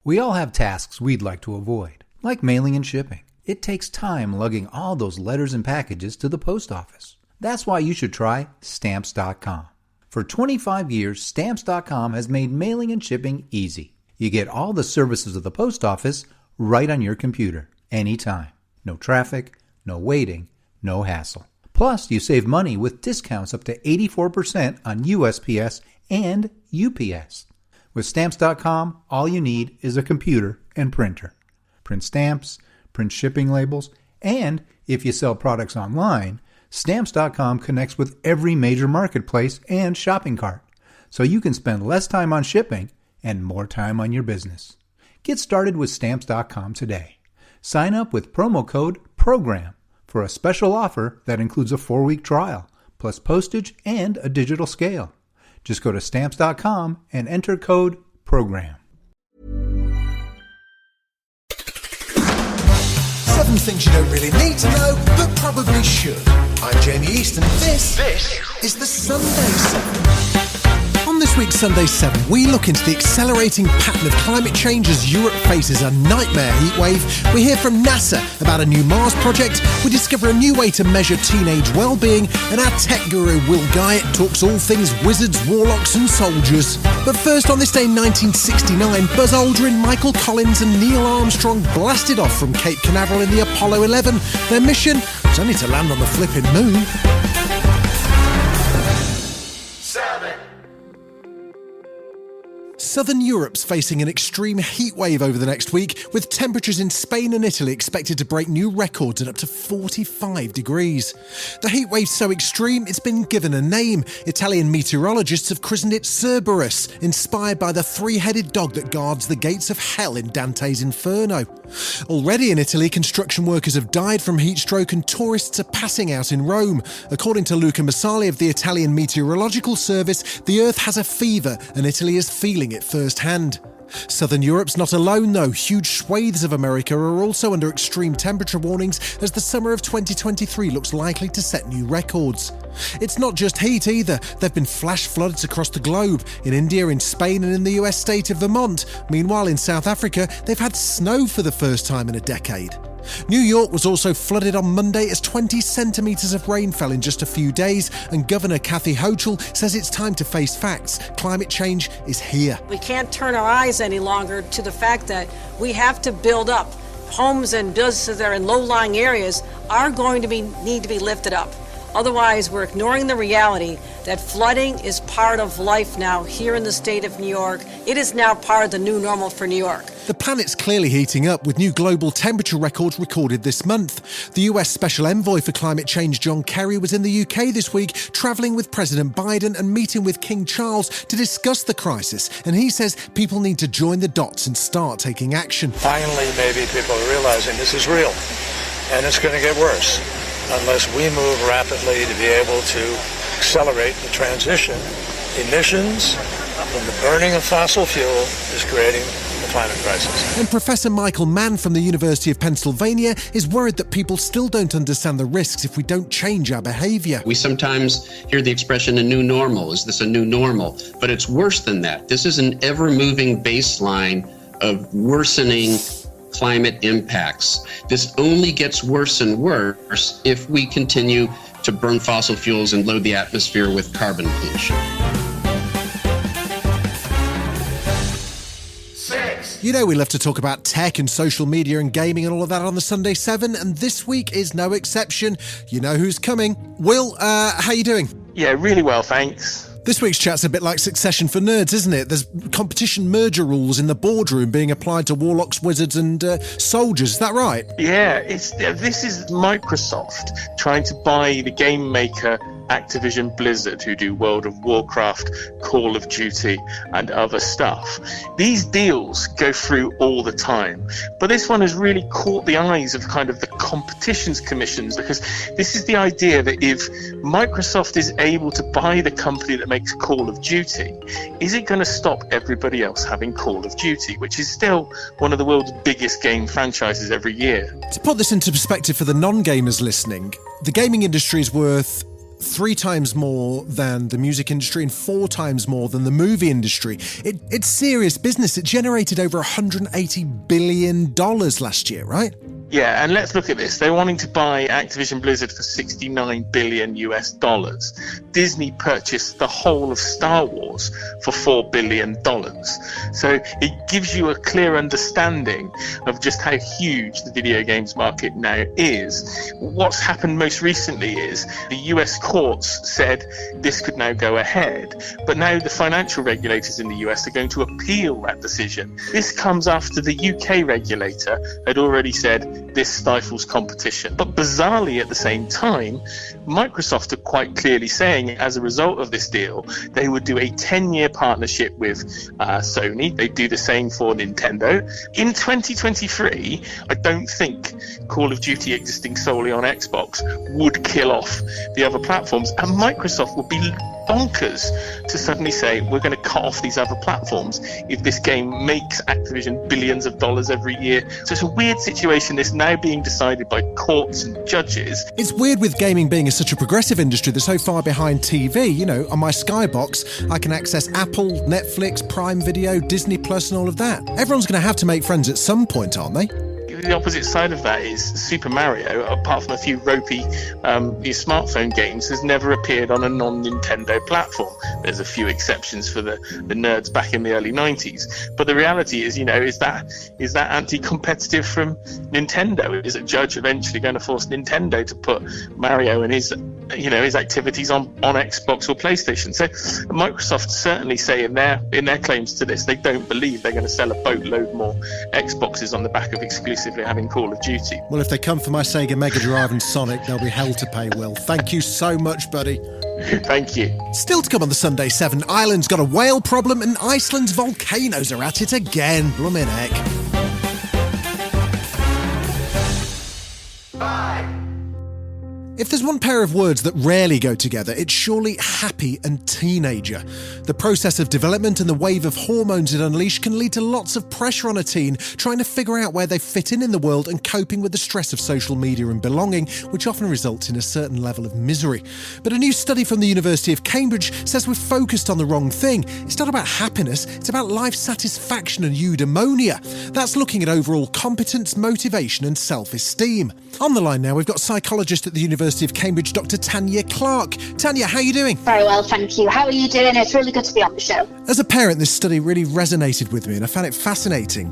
We all have tasks we'd like to avoid, like mailing and shipping. It takes time lugging all those letters and packages to the post office. That's why you should try Stamps.com. For 25 years, Stamps.com has made mailing and shipping easy. You get all the services of the post office right on your computer, anytime. No traffic, no waiting, no hassle. Plus, you save money with discounts up to 84% on USPS and UPS. With Stamps.com, all you need is a computer and printer. Print stamps, print shipping labels, and if you sell products online, Stamps.com connects with every major marketplace and shopping cart, so you can spend less time on shipping and more time on your business. Get started with Stamps.com today. Sign up with promo code PROGRAM for a special offer that includes a 4-week trial, plus postage and a digital scale. Just go to Stamps.com and enter code PROGRAM. 7 things you don't really need to know, but probably should. I'm Jamie East, and this is the Sunday 7. On this week's Sunday 7, we look into the accelerating pattern of climate change as Europe faces a nightmare heatwave. We hear from NASA about a new Mars project. We discover a new way to measure teenage well-being. And our tech guru Will Guyatt talks all things wizards, warlocks and soldiers. But first, on this day in 1969, Buzz Aldrin, Michael Collins and Neil Armstrong blasted off from Cape Canaveral in the Apollo 11. Their mission was only to land on the flipping moon. Southern Europe's facing an extreme heat wave over the next week, with temperatures in Spain and Italy expected to break new records at up to 45 degrees. The heat wave's so extreme, it's been given a name. Italian meteorologists have christened it Cerberus, inspired by the 3-headed dog that guards the gates of hell in Dante's Inferno. Already in Italy, construction workers have died from heat stroke and tourists are passing out in Rome. According to Luca Massali of the Italian Meteorological Service, the Earth has a fever and Italy is feeling it firsthand. Southern Europe's not alone though. Huge swathes of America are also under extreme temperature warnings as the summer of 2023 looks likely to set new records. It's not just heat either. There've been flash floods across the globe, in India, in Spain and in the US state of Vermont. Meanwhile, in South Africa, they've had snow for the first time in a decade. New York was also flooded on Monday as 20 centimetres of rain fell in just a few days, and Governor Kathy Hochul says it's time to face facts. Climate change is here. We can't turn our eyes any longer to the fact that we have to build up. Homes and businesses that are in low-lying areas are going to need to be lifted up. Otherwise, we're ignoring the reality that flooding is part of life now here in the state of New York. It is now part of the new normal for New York. The planet's clearly heating up, with new global temperature records recorded this month. The US Special Envoy for Climate Change, John Kerry, was in the UK this week, travelling with President Biden and meeting with King Charles to discuss the crisis. And he says people need to join the dots and start taking action. Finally, maybe people are realising this is real, and it's going to get worse unless we move rapidly to be able to accelerate the transition. Emissions from the burning of fossil fuel is creating the climate crisis. And Professor Michael Mann from the University of Pennsylvania is worried that people still don't understand the risks if we don't change our behaviour. We sometimes hear the expression a new normal. Is this a new normal? But it's worse than that. This is an ever-moving baseline of worsening climate impacts. This only gets worse and worse if we continue to burn fossil fuels and load the atmosphere with carbon pollution. You know we love to talk about tech and social media and gaming and all of that on the Sunday 7, and this week is no exception. You know who's coming. Will, how you doing? Yeah, really well, thanks. This week's chat's a bit like Succession for nerds, isn't it? There's competition merger rules in the boardroom being applied to warlocks, wizards and soldiers. Is that right? Yeah, this is Microsoft trying to buy the game maker Activision Blizzard, who do World of Warcraft, Call of Duty and other stuff. These deals go through all the time, but this one has really caught the eyes of kind of the competitions commissions, because this is the idea that if Microsoft is able to buy the company that makes Call of Duty, is it going to stop everybody else having Call of Duty, which is still one of the world's biggest game franchises every year? To put this into perspective for the non-gamers listening, the gaming industry is worth 3 times more than the music industry and 4 times more than the movie industry. It's serious business. It generated over $180 billion last year, right? Yeah, and let's look at this. They're wanting to buy Activision Blizzard for $69 billion US. Disney purchased the whole of Star Wars for $4 billion. So it gives you a clear understanding of just how huge the video games market now is. What's happened most recently is the US courts said this could now go ahead, but now the financial regulators in the US are going to appeal that decision. This comes after the UK regulator had already said this stifles competition. But bizarrely at the same time, Microsoft are quite clearly saying as a result of this deal, they would do a 10-year partnership with Sony. They'd do the same for Nintendo. In 2023, I don't think Call of Duty existing solely on Xbox would kill off the other platforms, and Microsoft would be bonkers to suddenly say we're going to cut off these other platforms if this game makes Activision billions of dollars every year. So it's a weird situation, this now being decided by courts and judges. It's weird with gaming being such a progressive industry that's so far behind TV. You know, on my Skybox, I can access Apple, Netflix, Prime Video, Disney Plus and all of that. Everyone's going to have to make friends at some point, aren't they? The opposite side of that is Super Mario, apart from a few ropey smartphone games, has never appeared on a non-Nintendo platform. There's a few exceptions for the nerds back in the early 90s. But the reality is, is that anti-competitive from Nintendo? Is a judge eventually going to force Nintendo to put Mario and his activities on Xbox or PlayStation? So Microsoft certainly say in their claims to this, they don't believe they're going to sell a boatload more Xboxes on the back of exclusively having Call of Duty. Well, if they come for my Sega Mega Drive and Sonic, there'll be hell to pay, Will. Thank you so much, buddy. Thank you. Still to come on the Sunday 7, Ireland's got a whale problem and Iceland's volcanoes are at it again. Bloomin' heck. 5. If there's one pair of words that rarely go together, it's surely happy and teenager. The process of development and the wave of hormones it unleashes can lead to lots of pressure on a teen trying to figure out where they fit in the world and coping with the stress of social media and belonging, which often results in a certain level of misery. But a new study from the University of Cambridge says we're focused on the wrong thing. It's not about happiness, it's about life satisfaction and eudaimonia. That's looking at overall competence, motivation and self-esteem. On the line now, we've got psychologist at the University of Cambridge, Dr. Tanya Clark. Tanya, how are you doing? Very well, thank you. How are you doing? It's really good to be on the show. As a parent, this study really resonated with me and I found it fascinating.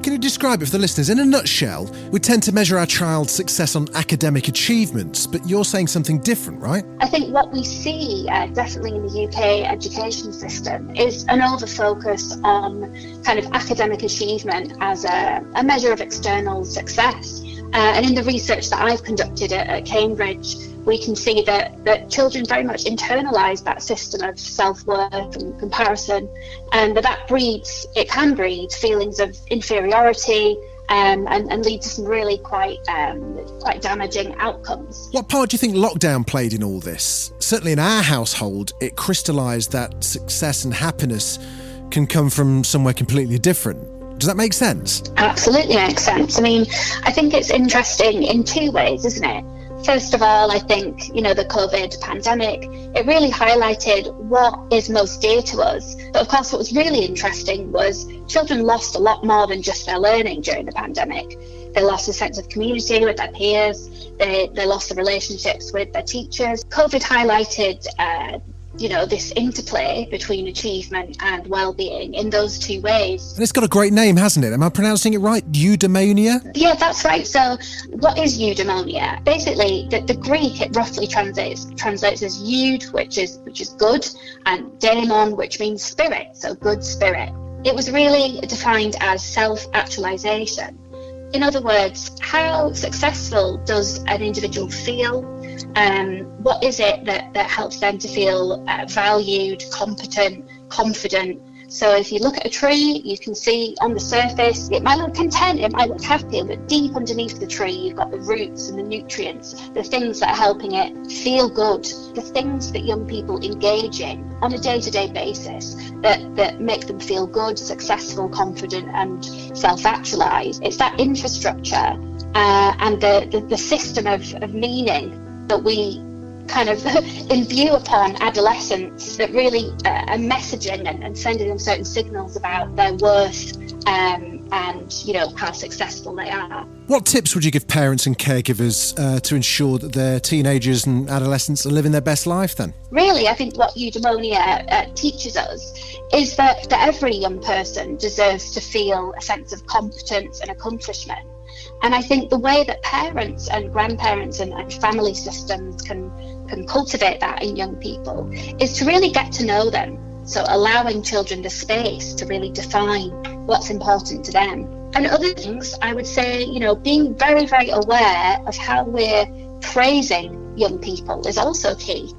Can you describe it for the listeners? In a nutshell, we tend to measure our child's success on academic achievements, but you're saying something different, right? I think what we see, definitely in the UK education system, is an over-focus on kind of academic achievement as a measure of external success. And in the research that I've conducted at Cambridge, we can see that children very much internalise that system of self-worth and comparison, and that can breed feelings of inferiority and lead to some really quite damaging outcomes. What part do you think lockdown played in all this? Certainly in our household, it crystallised that success and happiness can come from somewhere completely different. Does that make sense? Absolutely makes sense. I mean, I think it's interesting in two ways, isn't it? First of all, I think, the COVID pandemic, it really highlighted what is most dear to us. But of course, what was really interesting was children lost a lot more than just their learning during the pandemic. They lost a sense of community with their peers. They lost the relationships with their teachers. COVID highlighted this interplay between achievement and well-being in those two ways. And it's got a great name, hasn't it? Am I pronouncing it right? Eudaimonia? Yeah, that's right. So what is eudaimonia? Basically, the Greek, it roughly translates as eud, which is good, and daimon, which means spirit, so good spirit. It was really defined as self-actualization. In other words, how successful does an individual feel? What is it that helps them to feel valued, competent, confident? So if you look at a tree, you can see on the surface, it might look content, it might look happy, but deep underneath the tree, you've got the roots and the nutrients, the things that are helping it feel good, the things that young people engage in on a day-to-day basis that make them feel good, successful, confident, and self-actualized. It's that infrastructure and the system of meaning that we kind of imbue upon adolescents that really are messaging and sending them certain signals about their worth and, you know, how successful they are. What tips would you give parents and caregivers to ensure that their teenagers and adolescents are living their best life then? Really, I think what eudaimonia teaches us is that every young person deserves to feel a sense of competence and accomplishment. And I think the way that parents and grandparents and family systems can cultivate that in young people is to really get to know them. So allowing children the space to really define what's important to them. And other things, I would say, you know, being very, very aware of how we're praising young people is also key.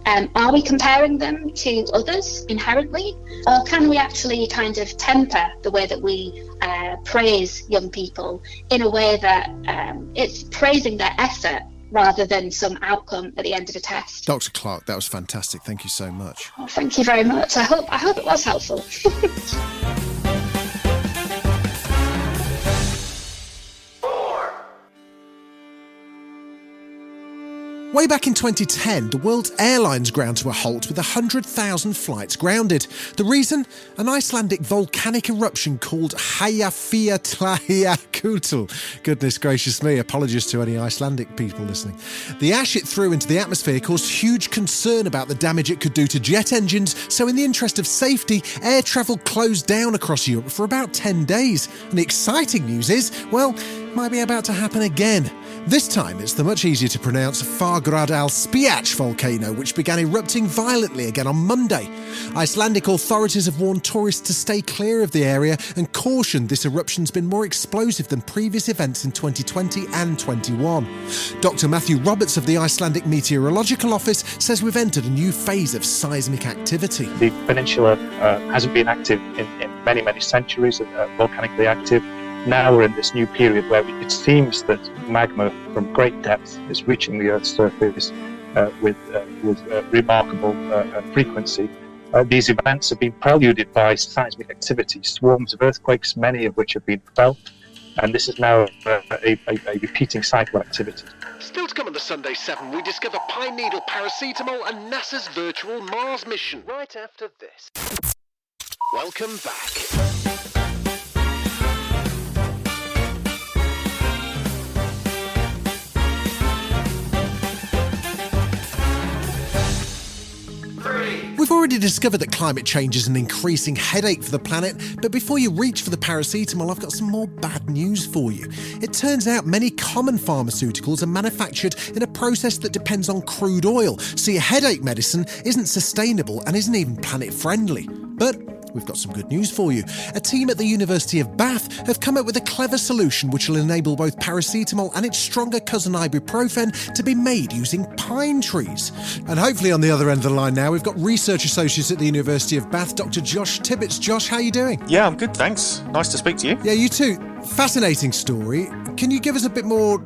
Are we comparing them to others inherently, or can we actually kind of temper the way that we praise young people in a way that it's praising their effort rather than some outcome at the end of a test? Dr. Clark, that was fantastic. Thank you so much. Oh, thank you very much. I hope it was helpful. Way back in 2010, the world's airlines ground to a halt with 100,000 flights grounded. The reason? An Icelandic volcanic eruption called Eyjafjallajökull. Goodness gracious me, apologies to any Icelandic people listening. The ash it threw into the atmosphere caused huge concern about the damage it could do to jet engines, so in the interest of safety, air travel closed down across Europe for about 10 days. And the exciting news is, well, it might be about to happen again. This time, it's the much easier to pronounce Fagradalsfjall volcano, which began erupting violently again on Monday. Icelandic authorities have warned tourists to stay clear of the area and cautioned this eruption's been more explosive than previous events in 2020 and 21. Dr. Matthew Roberts of the Icelandic Meteorological Office says we've entered a new phase of seismic activity. The peninsula hasn't been active in many, many centuries, volcanically active. Now we're in this new period where it seems that magma from great depth is reaching the Earth's surface with remarkable frequency. These events have been preluded by seismic activity, swarms of earthquakes, many of which have been felt, and this is now a repeating cycle of activity. Still to come on the Sunday 7, we discover pine needle paracetamol and NASA's virtual Mars mission. Right after this. Welcome back. We've already discovered that climate change is an increasing headache for the planet, but before you reach for the paracetamol, I've got some more bad news for you. It turns out many common pharmaceuticals are manufactured in a process that depends on crude oil, so your headache medicine isn't sustainable and isn't even planet-friendly. But we've got some good news for you. A team at the University of Bath have come up with a clever solution which will enable both paracetamol and its stronger cousin ibuprofen to be made using pine trees. And hopefully on the other end of the line now, we've got Research Associate at the University of Bath, Dr. Josh Tibbetts. Josh, how are you doing? Yeah, I'm good, thanks. Nice to speak to you. Yeah, you too. Fascinating story. Can you give us a bit more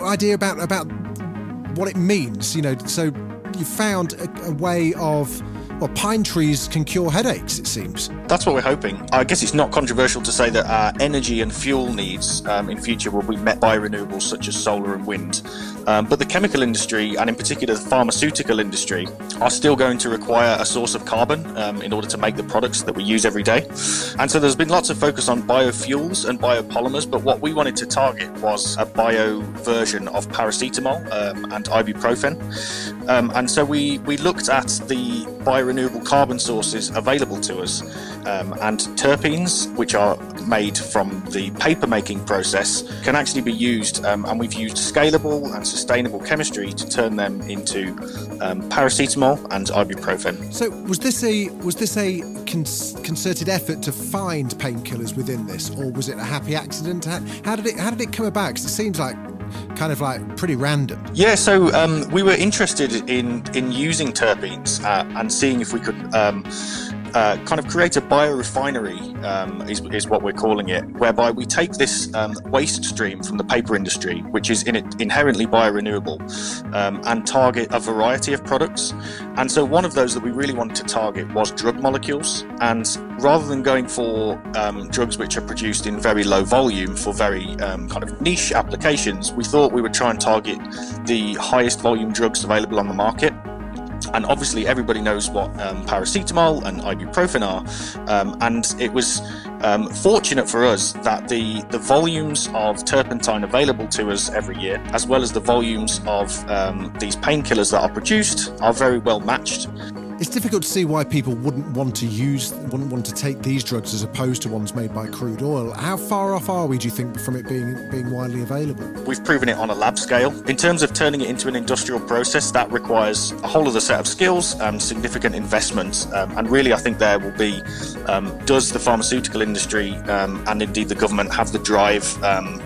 idea about what it means? You know, so you found a way of... Well, pine trees can cure headaches, it seems. That's what we're hoping. I guess it's not controversial to say that our energy and fuel needs in future will be met by renewables such as solar and wind. But the chemical industry, and in particular the pharmaceutical industry, are still going to require a source of carbon in order to make the products that we use every day. And so there's been lots of focus on biofuels and biopolymers, but what we wanted to target was a bio version of paracetamol and ibuprofen. And so we looked at the biorenewable carbon sources available to us, and terpenes, which are made from the paper making process, can actually be used, and we've used scalable and sustainable chemistry to turn them into paracetamol and ibuprofen. So was this a concerted effort to find painkillers within this, or was it a happy accident? How did it come about? Because it seems like kind of like pretty random. Yeah, so we were interested in using terpenes and seeing if we could kind of create a biorefinery, is what we're calling it, whereby we take this waste stream from the paper industry, which is inherently biorenewable, and target a variety of products. And so one of those that we really wanted to target was drug molecules. And rather than going for drugs which are produced in very low volume for very kind of niche applications, we thought we would try and target the highest volume drugs available on the market. And obviously everybody knows what paracetamol and ibuprofen are, and it was fortunate for us that the volumes of turpentine available to us every year, as well as the volumes of these painkillers that are produced, are very well matched. It's difficult to see why people wouldn't want to take these drugs as opposed to ones made by crude oil. How far off are we, do you think, from it being widely available? We've proven it on a lab scale. In terms of turning it into an industrial process, that requires a whole other set of skills and significant investment. And really, I think there will be, does the pharmaceutical industry and indeed the government have the drive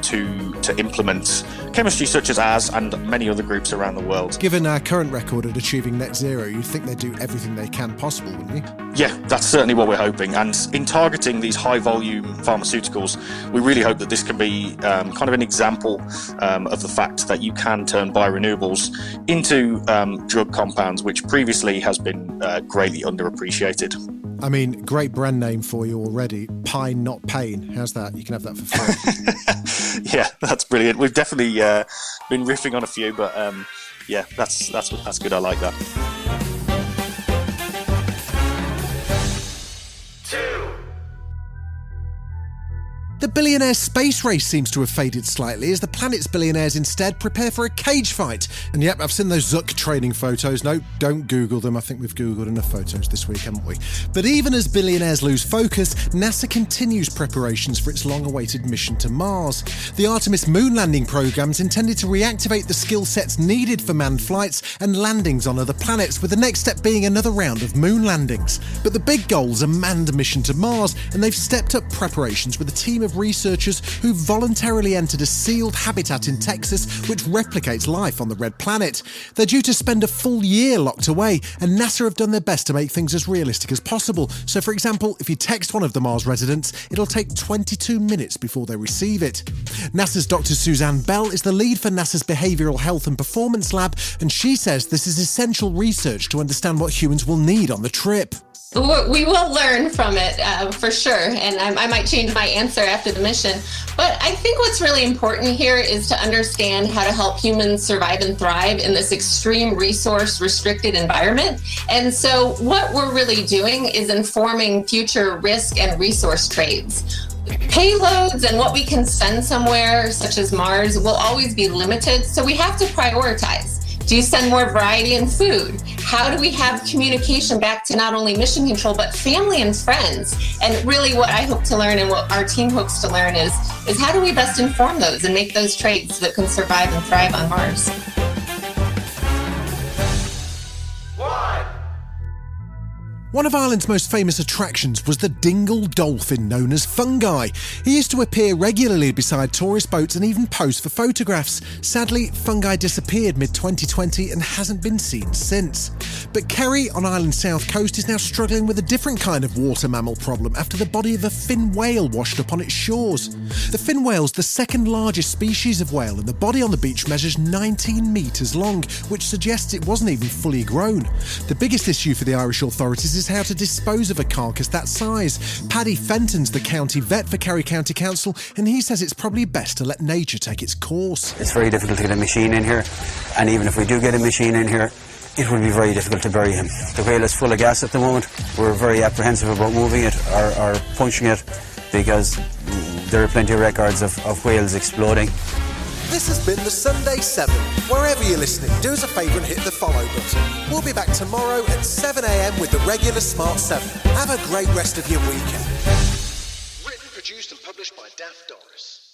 to implement chemistry such as ours and many other groups around the world? Given our current record at achieving net zero, you'd think they'd do everything they can possible, wouldn't you? Yeah, that's certainly what we're hoping. And in targeting these high volume pharmaceuticals, we really hope that this can be kind of an example of the fact that you can turn biorenewables into drug compounds, which previously has been greatly underappreciated. I mean, great brand name for you already. Pine, not pain. How's that? You can have that for free. Yeah, that's brilliant. We've definitely been riffing on a few, but yeah, that's good. I like that. The billionaire space race seems to have faded slightly as the planet's billionaires instead prepare for a cage fight. And yep, I've seen those Zuck training photos. No, don't Google them. I think we've Googled enough photos this week, haven't we? But even as billionaires lose focus, NASA continues preparations for its long-awaited mission to Mars. The Artemis moon landing program's intended to reactivate the skill sets needed for manned flights and landings on other planets, with the next step being another round of moon landings. But the big goal's a manned mission to Mars, and they've stepped up preparations with a team of researchers who voluntarily entered a sealed habitat in Texas which replicates life on the red planet. They're due to spend a full year locked away, and NASA have done their best to make things as realistic as possible. So, for example, if you text one of the Mars residents, it'll take 22 minutes before they receive it. NASA's Dr. Suzanne Bell is the lead for NASA's Behavioural Health and Performance Lab, and she says this is essential research to understand what humans will need on the trip. We will learn from it, for sure, and I might change my answer after the mission. But I think what's really important here is to understand how to help humans survive and thrive in this extreme resource-restricted environment. And so what we're really doing is informing future risk and resource trades. Payloads and what we can send somewhere, such as Mars, will always be limited, so we have to prioritize. Do you send more variety in food? How do we have communication back to not only mission control, but family and friends? And really what I hope to learn and what our team hopes to learn is how do we best inform those and make those trades that can survive and thrive on Mars? One of Ireland's most famous attractions was the dingle dolphin known as Fungi. He used to appear regularly beside tourist boats and even pose for photographs. Sadly, Fungi disappeared mid-2020 and hasn't been seen since. But Kerry on Ireland's south coast is now struggling with a different kind of water mammal problem after the body of a fin whale washed up on its shores. The fin whale's the second largest species of whale, and the body on the beach measures 19 metres long, which suggests it wasn't even fully grown. The biggest issue for the Irish authorities is how to dispose of a carcass that size. Paddy Fenton's the county vet for Kerry County Council, and he says it's probably best to let nature take its course. It's very difficult to get a machine in here, and even if we do get a machine in here, it will be very difficult to bury him. The whale is full of gas at the moment. We're very apprehensive about moving it or punching it, because there are plenty of records of whales exploding. This has been the Sunday 7. Wherever you're listening, do us a favour and hit the follow button. We'll be back tomorrow at 7 a.m. with the regular Smart 7. Have a great rest of your weekend. Written, produced and published by Daft Doris.